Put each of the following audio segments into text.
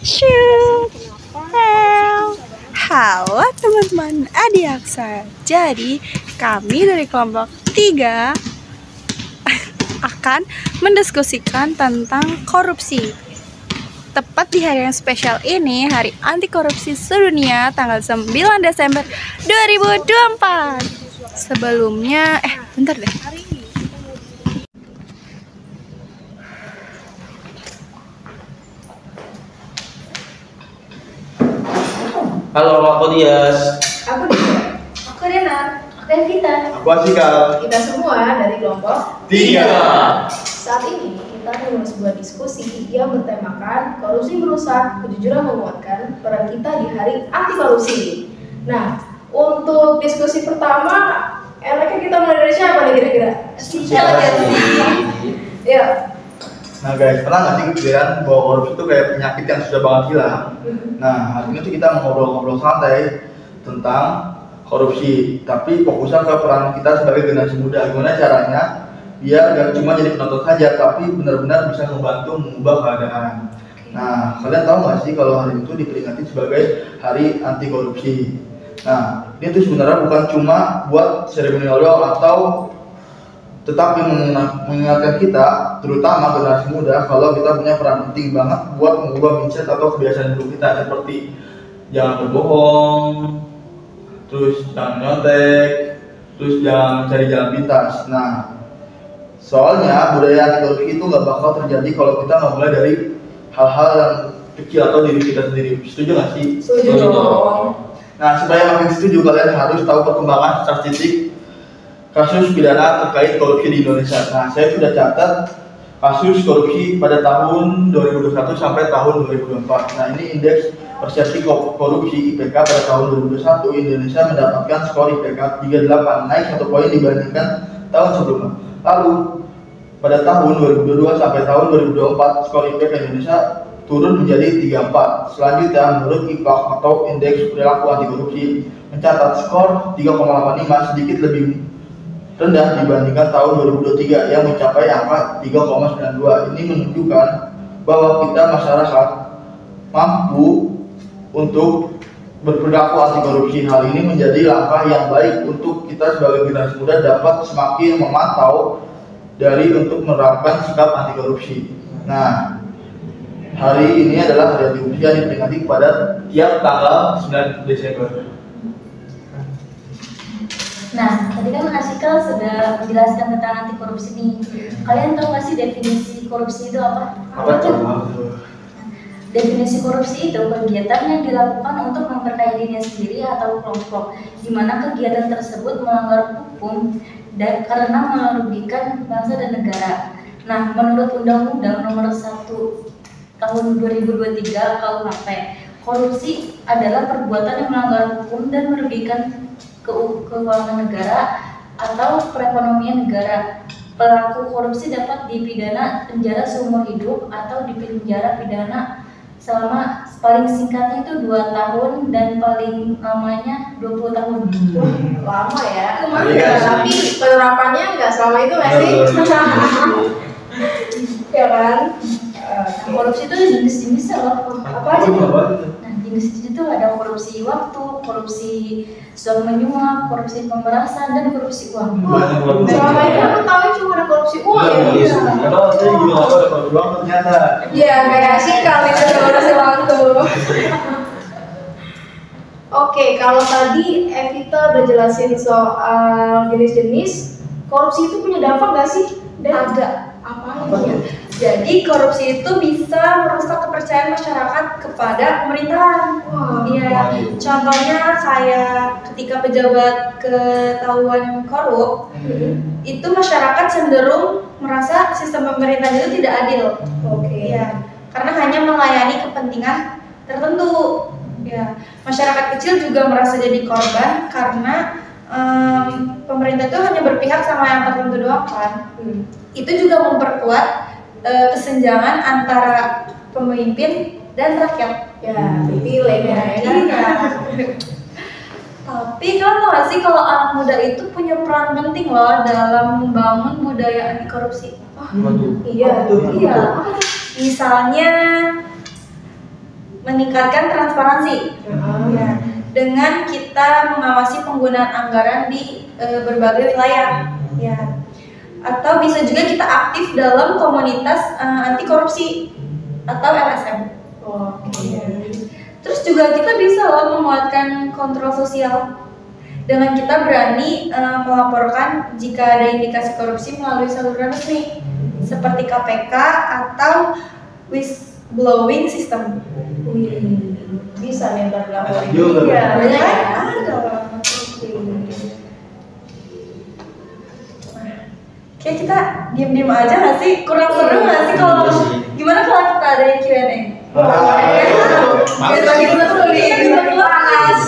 Shoot. Halo teman-teman Adiaksa. Jadi kami dari kelompok 3 akan mendiskusikan tentang korupsi. Tepat di hari yang spesial ini, Hari Anti Korupsi Sedunia, tanggal 9 Desember 2024. Sebelumnya, bentar deh. Halo, aku Dias. Aku Dika. Aku Rena. Aku Evita. Aku Asikal. Kita semua dari kelompok 3. Saat ini kita akan sebuah diskusi yang bertemakan korupsi merusak, kejujuran menguatkan, peran kita di Hari Anti Korupsi. Nah, untuk diskusi pertama, enaknya kita mulai dari siapa nih kira-kira? Siapa sih? Ya. Nah guys, pernah nggak sih kepikiran bahwa korupsi itu kayak penyakit yang sudah banget hilang? Nah, hari ini tuh kita mau ngobrol-ngobrol santai tentang korupsi, tapi fokusnya ke peran kita sebagai generasi muda. Gimana caranya biar gak cuma jadi penonton saja, tapi benar-benar bisa membantu mengubah keadaan. Nah, kalian tahu nggak sih kalau hari itu diperingati sebagai Hari Anti Korupsi? Nah, ini tuh sebenarnya bukan cuma buat seremonial atau tetapi mengingatkan kita, terutama generasi muda, kalau kita punya peran penting banget buat mengubah mindset atau kebiasaan buruk kita, seperti jangan berbohong, terus jangan nyontek, terus jangan cari jalan pintas. Nah, soalnya budaya anti korupsi itu nggak bakal terjadi kalau kita nggak mulai dari hal-hal yang kecil atau diri kita sendiri. Setuju nggak sih? Setuju dong. Nah, supaya makin setuju, kalian harus tahu perkembangan statistik kasus pidana terkait korupsi di Indonesia. Nah, saya sudah catat kasus korupsi pada tahun 2021 sampai tahun 2024. Nah, ini indeks persepsi korupsi IPK pada tahun 2021. Indonesia mendapatkan skor IPK 38, naik 1 poin dibandingkan tahun sebelumnya. Lalu pada tahun 2022 sampai tahun 2024, skor IPK Indonesia turun menjadi 34. Selanjutnya, menurut IPAK atau Indeks Perilaku Anti Korupsi mencatat skor 3,85, sedikit lebih rendah dibandingkan tahun 2023 yang mencapai angka 3,92. Ini menunjukkan bahwa kita masyarakat mampu untuk berperilaku anti korupsi. Hal ini menjadi langkah yang baik untuk kita sebagai generasi muda dapat semakin memantau dari untuk menerapkan sikap anti korupsi. Nah, hari ini adalah hari anti korupsi yang diperingati pada tiap tanggal 9 Desember. Nah, tadi kan Asikal sudah menjelaskan tentang anti korupsi nih. Kalian tahu nggak sih definisi korupsi itu apa? Apa tuh? Definisi korupsi itu kegiatan yang dilakukan untuk memperkaya dirinya sendiri atau kelompok, di mana kegiatan tersebut melanggar hukum dan karena merugikan bangsa dan negara. Nah, menurut Undang-Undang Nomor 1 Tahun 2023 KUHP, korupsi adalah perbuatan yang melanggar hukum dan merugikan keuangan negara atau perekonomian negara. Pelaku korupsi dapat dipidana penjara seumur hidup atau dipenjara pidana selama paling singkatnya itu 2 tahun dan paling lamanya 20 tahun. Lama ya. Lumayan ya, tapi penerapannya nggak selama itu nggak sih? Ya kan? Korupsi itu jenis-jenisnya loh. Apa aja? Nah, jenis itu ada korupsi waktu, korupsi suap menyuap, korupsi pemerasan, dan korupsi uang. Selama ini aku tahu cuma ada korupsi uang ya. Karena saya juga nggak tahu ada korupsi uang ternyata. Iya, kayak Asikal itu korupsi waktu. Oke, kalau tadi Evita udah jelasin soal jenis-jenis korupsi itu punya dampak nggak sih? Dan ada apa ya? Jadi korupsi itu bisa merusak kepercayaan masyarakat kepada pemerintahan. Iya. Contohnya kayak ketika pejabat ketahuan korup, itu masyarakat cenderung merasa sistem pemerintahan itu tidak adil. Oke. Iya. Karena hanya melayani kepentingan tertentu. Ya. Masyarakat kecil juga merasa jadi korban karena pemerintah itu hanya berpihak sama yang tertentu doang kan. Itu juga memperkuat kesenjangan antara pemimpin dan rakyat. Ya, dipilih ya. Tapi kalian tahu gak sih kalau anak muda itu punya peran penting loh dalam membangun budaya anti korupsi. Iya. Misalnya meningkatkan transparansi. Ya, dengan kita mengawasi penggunaan anggaran di berbagai wilayah. Ya. Atau bisa juga kita aktif dalam komunitas anti korupsi atau LSM. Terus juga kita bisa loh menguatkan kontrol sosial dengan kita berani melaporkan jika ada indikasi korupsi melalui saluran resmi seperti KPK atau whistleblowing system. Bisa nih ntar dilaporin. Iya, Banyak ya? ada. Kayak kita diem-diem aja nggak sih? Kurang seru nggak sih kalau gimana kalau kita ada Q&A? Biar lagi seru nih, biar lagi panas.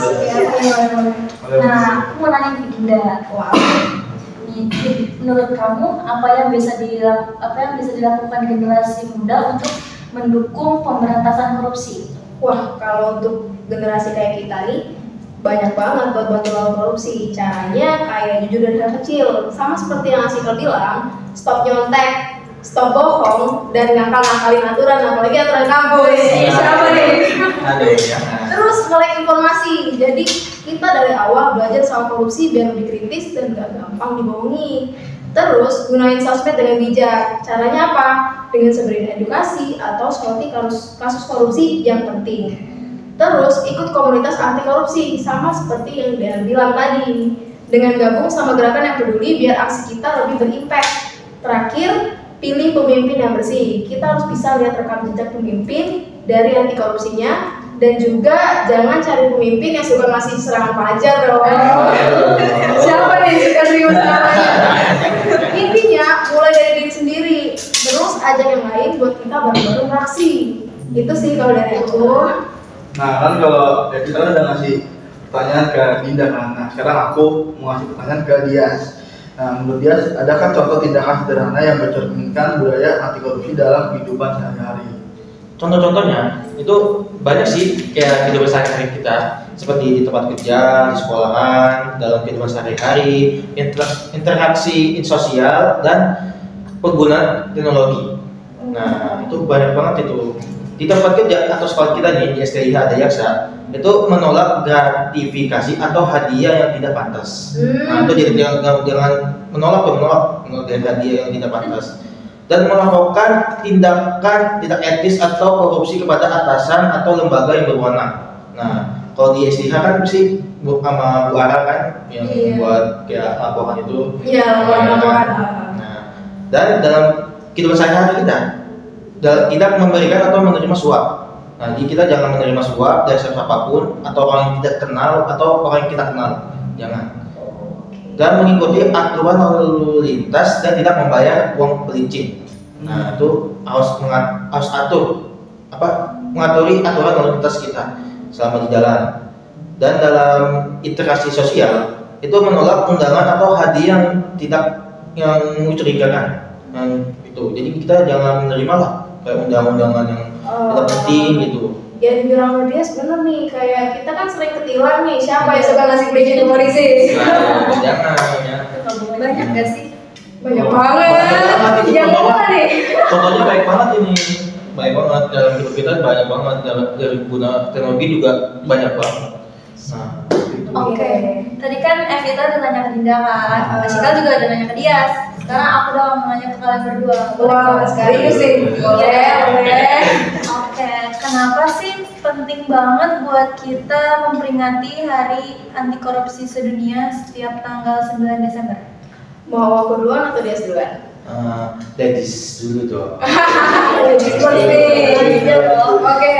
Nah, aku mau nanya ke Dinda. Menurut kamu apa yang bisa dilakukan generasi muda untuk mendukung pemberantasan korupsi? Wah, kalau untuk generasi kayak kita nih banyak banget buat bantu lawan korupsi. Caranya kayak jujur dari hal kecil, sama seperti yang Asikal bilang, stop nyontek, stop bohong, dan ngakal-ngakalin aturan, apalagi aturan kampus. Siapa nih? Terus melek informasi. Jadi kita dari awal belajar soal korupsi biar lebih kritis dan gak gampang dibohongi. Terus gunain sosmed dengan bijak. Caranya apa? Dengan sebarin edukasi atau soroti kasus korupsi yang penting. Terus ikut komunitas anti korupsi, sama seperti yang dia bilang tadi. Dengan gabung sama gerakan yang peduli biar aksi kita lebih berimpact. Terakhir, pilih pemimpin yang bersih. Kita harus bisa lihat rekam jejak pemimpin dari anti korupsinya. Dan juga jangan cari pemimpin yang suka ngasih serangan pajar dong. Siapa nih yang suka terima serangannya? Intinya mulai dari diri sendiri, terus ajak yang lain buat kita bareng-bareng beraksi. Itu sih kalau dari aku. Nah kan kalau ya kita kan udah ngasih pertanyaan ke Dinda kan. Nah sekarang aku mau ngasih pertanyaan ke Dias. Nah menurut Dias, adakah contoh tindakan sederhana yang mencerminkan budaya anti korupsi dalam kehidupan sehari-hari? Contoh-contohnya itu banyak sih, kayak kehidupan sehari-hari kita, seperti di tempat kerja, di sekolahan, dalam kehidupan sehari-hari, interaksi sosial, dan penggunaan teknologi. Nah itu banyak banget itu. Di tempat kerja atau sekolah kita nih di STIH Adayaksa itu menolak gratifikasi atau hadiah yang tidak pantas. Nah itu jadi jangan menolak hadiah yang tidak pantas. Dan melakukan tindakan tidak etis atau korupsi kepada atasan atau lembaga yang berwenang. Nah, kalau di STH kan sih sama Bu Ara kan yang buat kayak laporan itu. Iya, laporan. Nah, dan dalam kehidupan sehari-hari kita memberikan atau menerima suap. Nah, jadi kita jangan menerima suap dari siapapun atau orang yang tidak kenal atau orang yang kita kenal. Jangan. Dan mengikuti aturan lalu lintas dan tidak membayar uang pelicin. Nah itu harus mengaturi aturan lalu lintas kita selama di jalan. Dan dalam interaksi sosial itu menolak undangan atau hadiah yang mencurigakan. Itu. Jadi kita jangan menerima lah kayak undangan-undangan yang tidak penting gitu. Ya dibilang dia bener nih, kayak kita kan sering ketilang nih, siapa yang suka ngasih bridging ke polisi? Jangan ya. Banyak gak sih? Banyak banget. Yang mana nih? Contohnya baik banget ini, baik banget dalam hidup kita, banyak banget dari guna teknologi juga banyak banget. Nah, Oke. Tadi kan Evita udah nanya ke Dinda kan, Asikal juga udah nanya ke Dias. Sekarang aku dong mau nanya ke kalian berdua. Wah, sekali sih. Boleh. Oke, kenapa sih penting banget buat kita memperingati Hari Anti Korupsi Sedunia setiap tanggal 9 Desember? Mau aku duluan atau dia duluan? ladies dulu dong. Oke.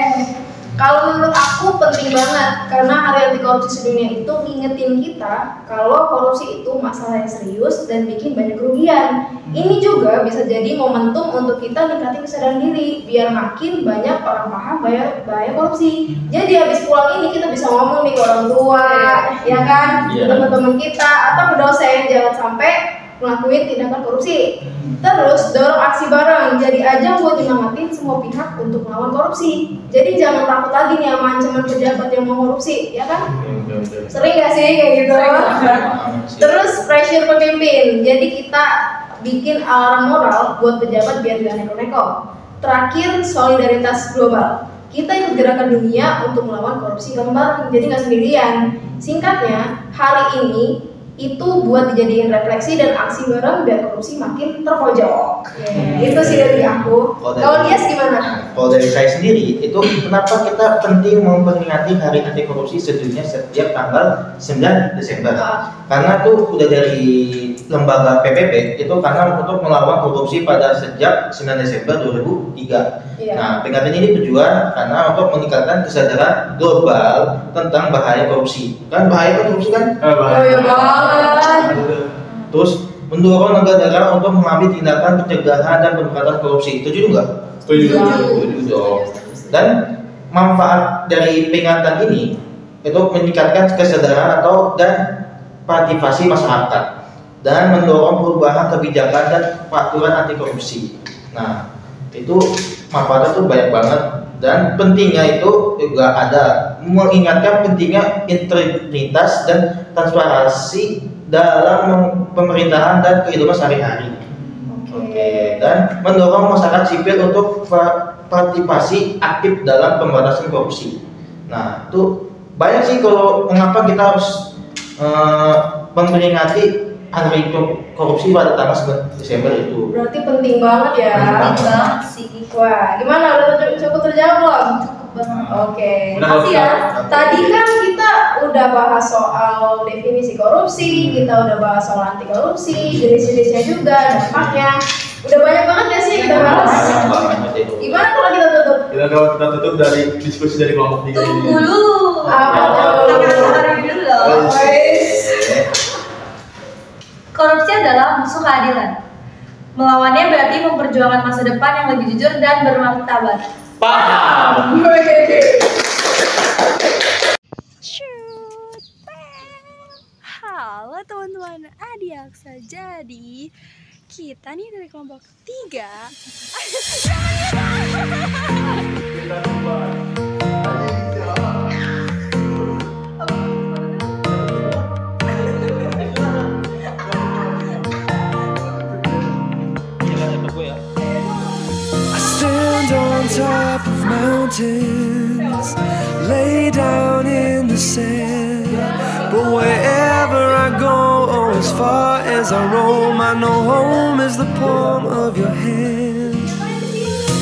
Kalau menurut aku penting banget karena Hari Anti Korupsi Sedunia itu ngingetin kita kalau korupsi itu masalah yang serius dan bikin banyak kerugian. Ini juga bisa jadi momentum untuk kita ningkatin kesadaran diri biar makin banyak orang paham bahaya korupsi. Jadi habis pulang ini kita bisa ngomong nih ke orang tua, ya kan, ke teman-teman kita atau ke dosen, jangan sampai ngelakuin tindakan korupsi. Terus dorong aksi bareng, jadi ajang buat nyemangatin semua pihak untuk melawan korupsi. Jadi jangan takut lagi nih sama ancaman pejabat yang mau korupsi, ya kan? Sering gak sih kayak gitu? Terus pressure pemimpin, jadi kita bikin alarm moral buat pejabat biar gak neko-neko. Terakhir solidaritas global. kita ikut gerakan dunia untuk melawan korupsi bareng-bareng, jadi nggak sendirian. Singkatnya, hari ini itu buat dijadiin refleksi dan aksi bareng biar korupsi makin terpojok. Itu sih dari aku. Kalau dia gimana? Kalau dari saya sendiri, itu kenapa kita penting memperingati Hari Anti Korupsi sedunia setiap tanggal 9 Desember. Karena tuh udah dari lembaga PBB itu karena untuk melawan korupsi pada sejak 9 Desember 2003. Nah, peringatan ini tujuan karena untuk meningkatkan kesadaran global tentang bahaya korupsi. Kan bahaya korupsi kan? Bahaya banget. Terus mendorong negara untuk mengambil tindakan pencegahan dan pemberantasan korupsi. Setuju nggak? Setuju dong. Dan manfaat dari peringatan ini itu meningkatkan kesadaran dan partisipasi masyarakat dan mendorong perubahan kebijakan dan peraturan anti korupsi. Nah, itu manfaatnya tuh banyak banget dan pentingnya itu juga ada mengingatkan pentingnya integritas dan transparansi dalam pemerintahan dan kehidupan sehari-hari. Oke. Dan mendorong masyarakat sipil untuk partisipasi aktif dalam pemberantasan korupsi. Nah, itu banyak sih kalau mengapa kita harus memperingati Hari Korupsi pada tanggal 9 Desember itu. Berarti penting banget ya. Penting banget sih. Wah, gimana? Udah cukup terjawab belum? Oke, makasih ya. Tadi kan kita udah bahas soal definisi korupsi, kita udah bahas soal anti korupsi, jenis-jenisnya juga, dampaknya. Udah banyak banget ya sih kita bahas. Gimana kalau kita tutup? Kita tutup dari diskusi dari kelompok 3 ini. Tunggu dulu. Apa dulu? Korupsi adalah musuh keadilan. Melawannya berarti memperjuangkan masa depan yang lebih jujur dan bermartabat. Paham. Halo teman-teman Adiaksa. Jadi kita nih dari kelompok 3. Top of mountains, lay down in the sand. But wherever I go, oh, as far as I roam, I know home is the palm of your hand.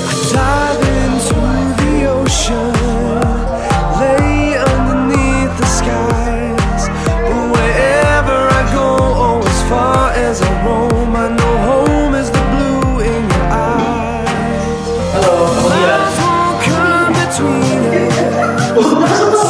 I dive into the ocean, lay underneath the skies. But wherever I go, oh, as far as I roam, I know home is the blue in your eyes. Halo, Come between us.